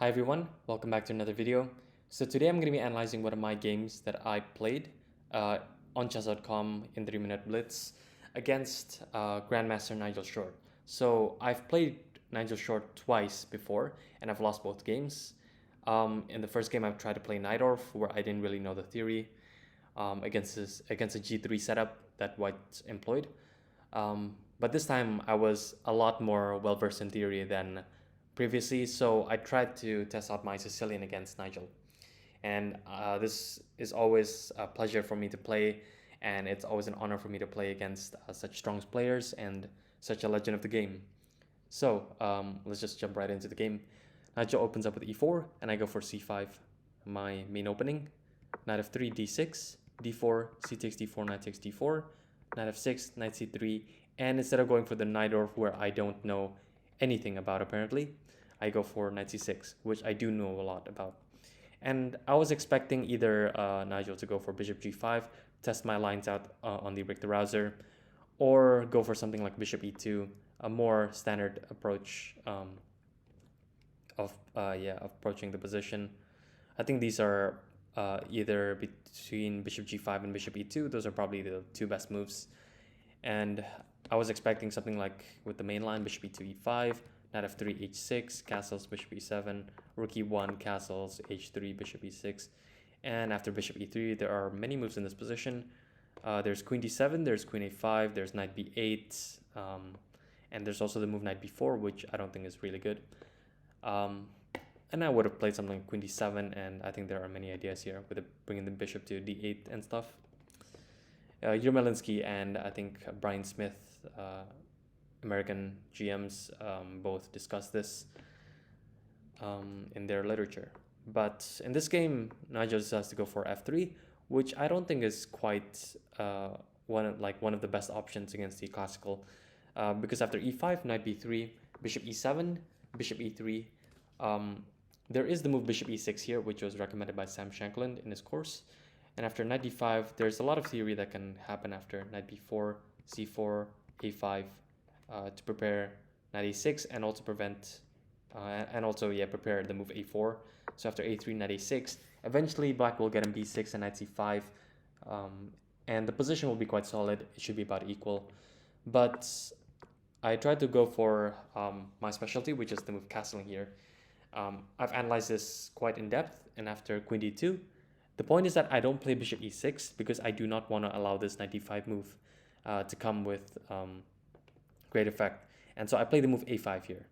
Hi everyone, welcome back to another video. So today I'm going to be analyzing one of my games that I played uh, on chess.com in 3 Minute Blitz against Grandmaster Nigel Short. So I've played Nigel Short twice before and I've lost both games. In the first game I tried to play Najdorf where I didn't really know the theory against a G3 setup that White employed. But this time I was a lot more well versed in theory than previously, so I tried to test out my Sicilian against Nigel. And this is always a pleasure for me to play, and it's always an honor for me to play against such strong players and such a legend of the game. So let's just jump right into the game. Nigel opens up with e4, and I go for c5, my main opening. Knight f3, d6, d4, c takes d4, knight takes d4, knight f6, knight c3, and instead of going for the Najdorf where I don't know anything about apparently, I go for knight c6, which I do know a lot about. And I was expecting either Nigel to go for bishop g5, test my lines out on the Richter Rouser, or go for something like bishop e2, a more standard approach of approaching the position. I think these are either between bishop g5 and bishop e2. Those are probably the two best moves. And I was expecting something like with the main line, bishop e2, e5, knight f3, h6, castles, bishop e7, rook e1, castles, h3, bishop e6. And after bishop e3, there are many moves in this position. There's queen d7, there's queen a5, there's knight b8, and there's also the move knight b4, which I don't think is really good. And I would have played something like queen d7, and I think there are many ideas here with bringing the bishop to d8 and stuff. Yermolinsky and I think Brian Smith, American GMs, both discuss this in their literature. But in this game, Nigel just has to go for f3, which I don't think is quite one of the best options against the classical, because after e5, knight b3, bishop e7, bishop e3. There is the move bishop e6 here, which was recommended by Sam Shankland in his course. And after knight d5, there's a lot of theory that can happen after knight b4, c4, a5 to prepare knight a6 and also prevent prepare the move a4. So after a3, knight a6, eventually black will get him b6 and knight c5, and the position will be quite solid. It should be about equal. But I tried to go for my specialty, which is the move castling here. I've analyzed this quite in depth, and after queen d2, the point is that I don't play bishop e6 because I do not want to allow this knight d5 move to come with great effect. And so I play the move a5 here.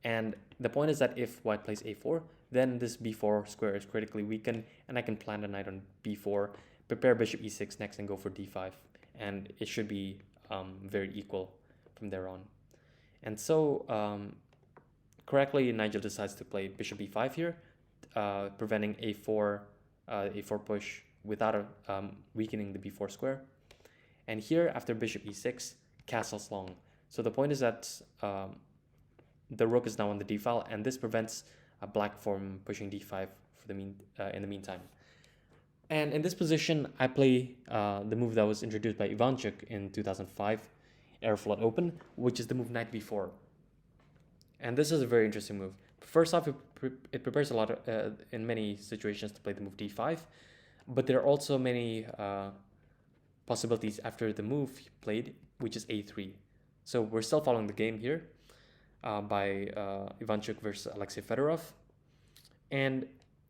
And the point is that if white plays a4, then this b4 square is critically weakened, and I can plant a knight on b4, prepare bishop e6 next, and go for d5. And it should be very equal from there on. And so correctly, Nigel decides to play bishop e5 here, preventing a4 push without weakening the b4 square. And here, after bishop e6, castles long. So the point is that the rook is now on the d file, and this prevents black from pushing d5 in the meantime. And in this position, I play the move that was introduced by Ivanchuk in 2005, Airflood Open, which is the move knight b4. And this is a very interesting move. First off, it prepares a lot in many situations to play the move d5, but there are also many possibilities after the move played, which is a3. So we're still following the game here by Ivanchuk versus Alexei Fedorov. And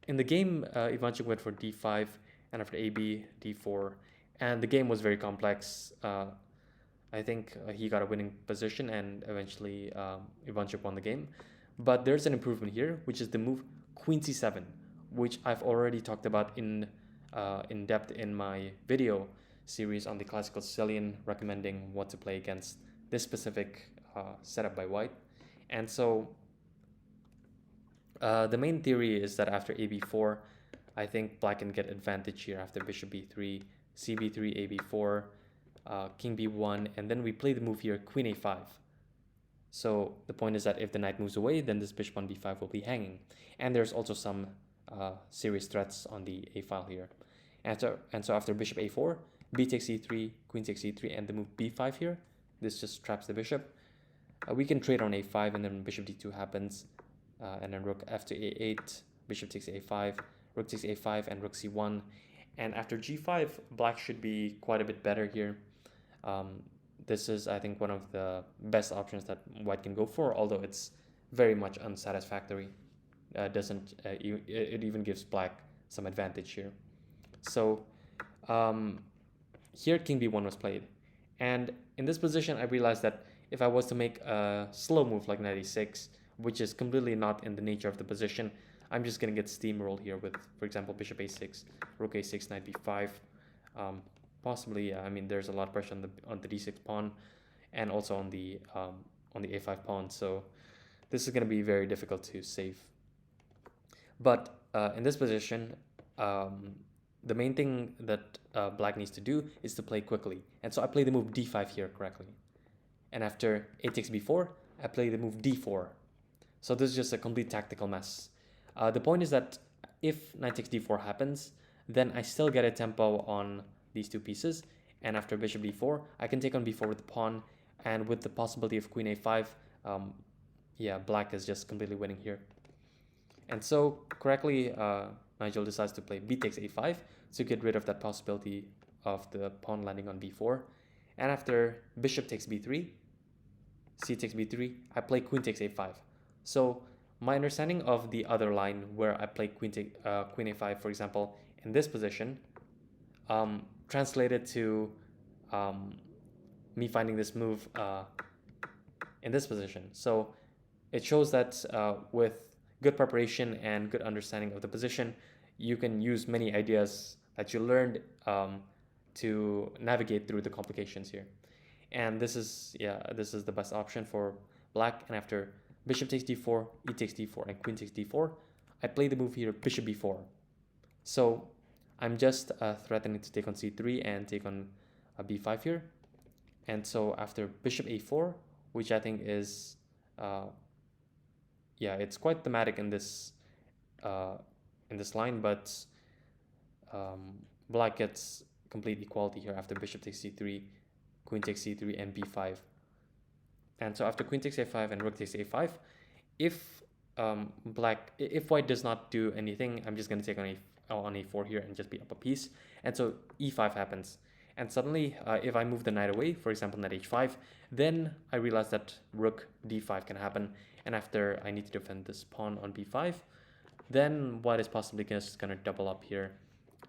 in the game, Ivanchuk went for d5, and after ab, d4. And the game was very complex. I think he got a winning position, and eventually Ivanchuk won the game. But there's an improvement here, which is the move queen c7, which I've already talked about in depth in my video series on the classical Sicilian, recommending what to play against this specific setup by white. And so the main theory is that after ab4, I think black can get advantage here after bishop b3, cb3, ab4, king b1, and then we play the move here, queen a5. So the point is that if the knight moves away, then this bishop on b5 will be hanging. And there's also some serious threats on the a file here. And so after bishop a4, b takes e3, queen takes e3, and the move b5 here, this just traps the bishop. We can trade on a5, and then bishop d2 happens. and then rook f to a8, bishop takes a5, rook takes a5, and rook c1. And after g5, black should be quite a bit better here. This is, I think, one of the best options that white can go for, although it's very much unsatisfactory. It even gives black some advantage here. So here king b1 was played, and in this position I realized that if I was to make a slow move like knight a6, which is completely not in the nature of the position, I'm just gonna get steamrolled here with, for example, bishop a6, rook a6, knight b5. Possibly, I mean, there's a lot of pressure on the d6 pawn, and also on the a5 pawn. So this is gonna be very difficult to save. But in this position, the main thing that black needs to do is to play quickly. And so I play the move d5 here correctly. And after a takes b4, I play the move d4. So this is just a complete tactical mess. The point is that if knight takes d4 happens, then I still get a tempo on these two pieces. And after bishop d4, I can take on b4 with the pawn. And with the possibility of queen a5, yeah, black is just completely winning here. And so correctly, Nigel decides to play b takes a5 to get rid of that possibility of the pawn landing on b4. And after bishop takes b3, c takes b3, I play queen takes a5. So my understanding of the other line where I play queen a5, for example, in this position, translated to me finding this move in this position. So it shows that with good preparation and good understanding of the position, you can use many ideas that you learned to navigate through the complications here. And this is the best option for black. And after bishop takes d4, e takes d4, and queen takes d4, I play the move here, bishop b4. So I'm just threatening to take on c3 and take on b5 here. And so after bishop a4, which I think is it's quite thematic in this line, but black gets complete equality here after bishop takes c3, queen takes c3, and b5. And so after queen takes a5 and rook takes a5, if white does not do anything, I'm just going to take on a4 here and just be up a piece. And so e5 happens. And suddenly, if I move the knight away, for example, knight h5, then I realize that rook d5 can happen. And after I need to defend this pawn on b5, then white is possibly just going to double up here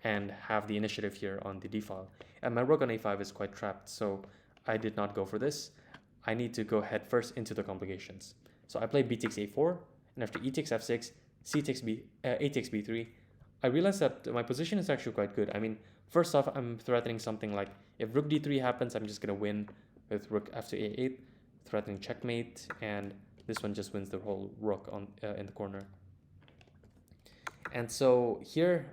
and have the initiative here on the d file. And my rook on a5 is quite trapped, so I did not go for this. I need to go head first into the complications. So I play b takes a4, and after e takes f6, a takes b3, I realize that my position is actually quite good. I mean, first off, I'm threatening something like, if rook d3 happens, I'm just going to win with rook f to a8, threatening checkmate, and this one just wins the whole rook in the corner. And so here,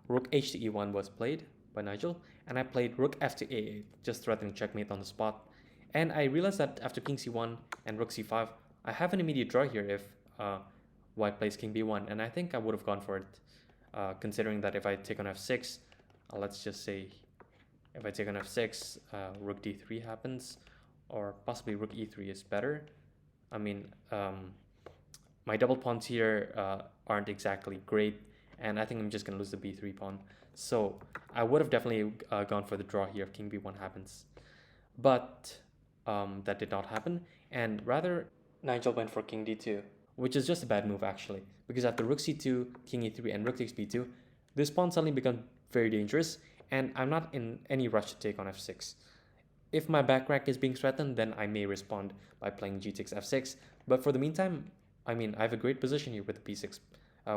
rook h to e1 was played by Nigel, and I played rook f to a8, just threatening checkmate on the spot. And I realized that after king c1 and rook c5, I have an immediate draw here if white plays king b1, and I think I would have gone for it, considering that if I take on f6, let's just say if I take on f6, rook d3 happens, or possibly rook e3 is better. I mean, my double pawns here aren't exactly great, and I think I'm just going to lose the b3 pawn. So I would have definitely gone for the draw here if king b1 happens. But that did not happen, and rather Nigel went for king d2, which is just a bad move actually, because after rook c2, king e3, and rook takes b2, this pawn suddenly becomes very dangerous, and I'm not in any rush to take on f6. If my back rank is being threatened, then I may respond by playing g takes f6, but for the meantime, I mean, I have a great position here with the b6,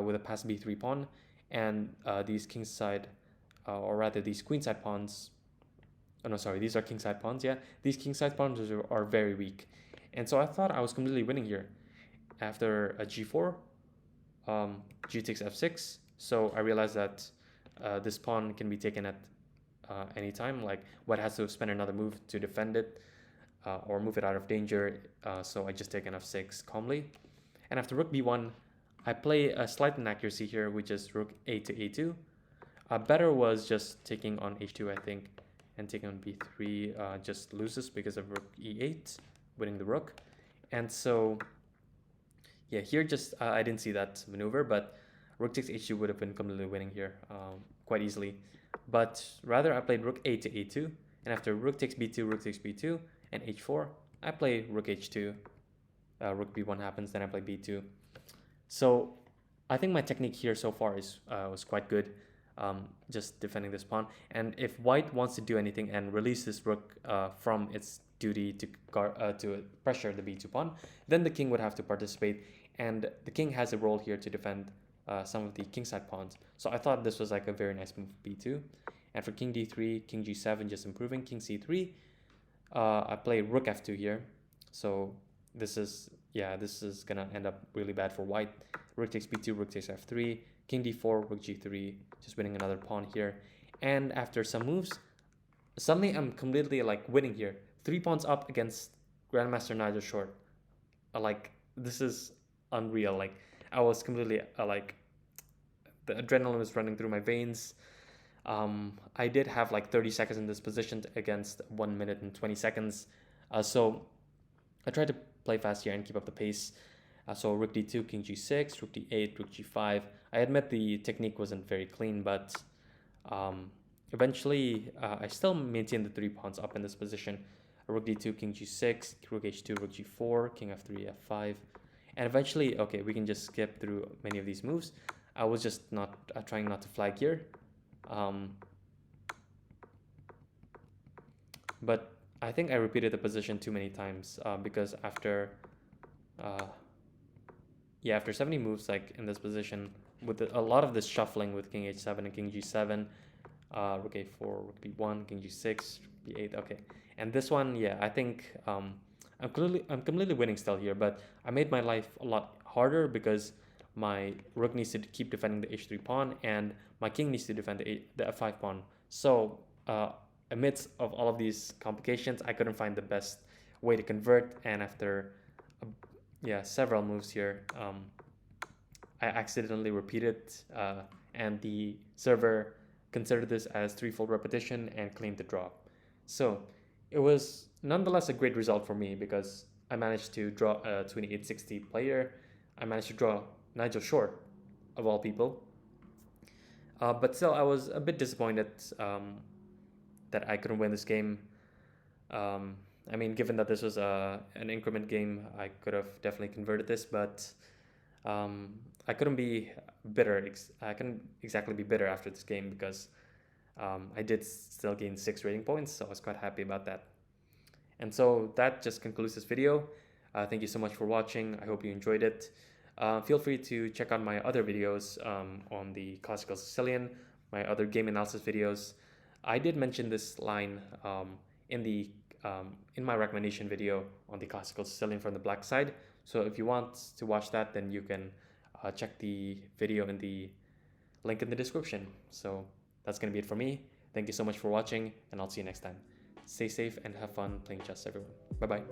with a passed b3 pawn, and these kingside, or rather these queenside pawns, oh no, sorry, these are kingside pawns, yeah, these kingside pawns are very weak, and so I thought I was completely winning here. After a g4, g takes f6, so I realized that this pawn can be taken at any time, like white has to spend another move to defend it, or move it out of danger, so I just take an f6 calmly. And after rook b1, I play a slight inaccuracy here, which is rook a to a2. Better was just taking on h2, I think, and taking on b3 just loses because of rook e8, winning the rook. And so, yeah, here just I didn't see that maneuver, but rook takes h2 would have been completely winning here quite easily. But rather, I played rook a to a2, and after rook takes b2, rook takes b2, and h4, I play rook h2. Rook b1 happens, then I play b2. So I think my technique here so far is was quite good, just defending this pawn. And if white wants to do anything and release this rook from its duty to pressure the b2 pawn, then the king would have to participate, and the king has a role here to defend some of the kingside pawns. So I thought this was like a very nice move, b2. And for king d3, king g7, just improving, king c3, I play rook f2 here. So this is gonna end up really bad for white. Rook takes b2, rook takes f3, king d4, rook g3, just winning another pawn here. And after some moves, suddenly I'm completely like winning here. 3 pawns up against Grandmaster Nigel Short. Like, this is unreal. Like, I was completely like, the adrenaline was running through my veins. I did have like 30 seconds in this position against 1 minute and 20 seconds. So I tried to play fast here and keep up the pace. So rook d2, king g6, rook d8, rook g5. I admit the technique wasn't very clean, but eventually I still maintained the 3 pawns up in this position. Rook d2, king g6, rook h2, rook g4, king f3, f5. And eventually, okay, we can just skip through many of these moves. I was just not trying not to flag here. But I think I repeated the position too many times because after 70 moves, like in this position, with a lot of this shuffling with king h7 and king g7, rook a4, rook b1, king g6, b8. Okay, and this one, yeah, I think I'm completely winning still here, but I made my life a lot harder because my rook needs to keep defending the h3 pawn, and my king needs to defend the f5 pawn. So amidst of all of these complications, I couldn't find the best way to convert, and after several moves here, I accidentally repeated, and the server considered this as threefold repetition and claimed the draw. So it was nonetheless a great result for me because I managed to draw a 2860 player. I managed to draw Nigel Short, of all people. But still, I was a bit disappointed that I couldn't win this game. I mean, given that this was an increment game, I could have definitely converted this, but I couldn't be bitter. I couldn't exactly be bitter after this game because I did still gain 6 rating points, so I was quite happy about that. And so that just concludes this video. Thank you so much for watching. I hope you enjoyed it. Feel free to check out my other videos on the Classical Sicilian, my other game analysis videos. I did mention this line in my recommendation video on the Classical Sicilian from the black side. So if you want to watch that, then you can check the video in the link in the description. So that's going to be it for me. Thank you so much for watching, and I'll see you next time. Stay safe and have fun playing chess, everyone. Bye-bye.